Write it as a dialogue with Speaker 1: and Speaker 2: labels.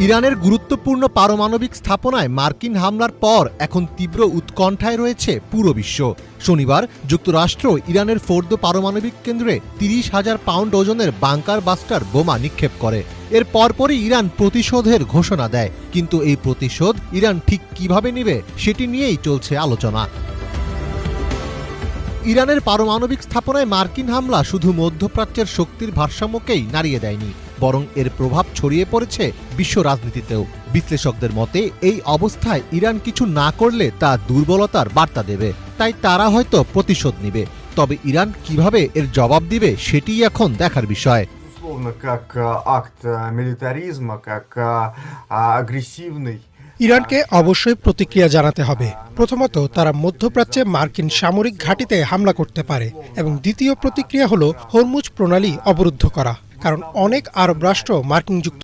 Speaker 1: ইরানের গুরুত্বপূর্ণ পারমাণবিক স্থাপনায় মার্কিন হামলার পর এখন তীব্র উৎকণ্ঠায় রয়েছে পুরো বিশ্ব। শনিবার যুক্তরাষ্ট্র ইরানের ফোর্দো পারমাণবিক কেন্দ্রে ৩০,০০০ পাউন্ড ওজনের বাংকার বাস্টার বোমা নিক্ষেপ করে। এর পরপরই ইরান প্রতিশোধের ঘোষণা দেয়, কিন্তু এই প্রতিশোধ ইরান ঠিক কিভাবে নেবে সেটি নিয়েই চলছে আলোচনা। ইরানের পারমাণবিক স্থাপনায় মার্কিন হামলা শুধু মধ্যপ্রাচ্যের শক্তির ভারসাম্যকেই নাড়িয়ে দেয়নি, বরং এর প্রভাব ছড়িয়ে পড়েছে বিশ্ব রাজনীতিতেও। বিশ্লেষকদের মতে এই অবস্থায় ইরান কিছু না করলে তা দুর্বলতার বার্তা দেবে, তাই তারা হয়তো প্রতিশোধ নেবে। তবে ইরান কিভাবে এর জবাব দিবে সেটিই এখন দেখার বিষয়।
Speaker 2: Как акт милитаризма, как агрессивный.
Speaker 3: ইরানকে অবশ্যই প্রতিক্রিয়া জানাতে হবে। প্রথমত, তারা মধ্যপ্রাচ্যে মার্কিন সামরিক ঘাঁটিতে হামলা করতে পারে, এবং দ্বিতীয় প্রতিক্রিয়া হলো হরমুজ প্রণালী অবরুদ্ধ করা, কারণ অনেক আরব রাষ্ট্র মার্কিন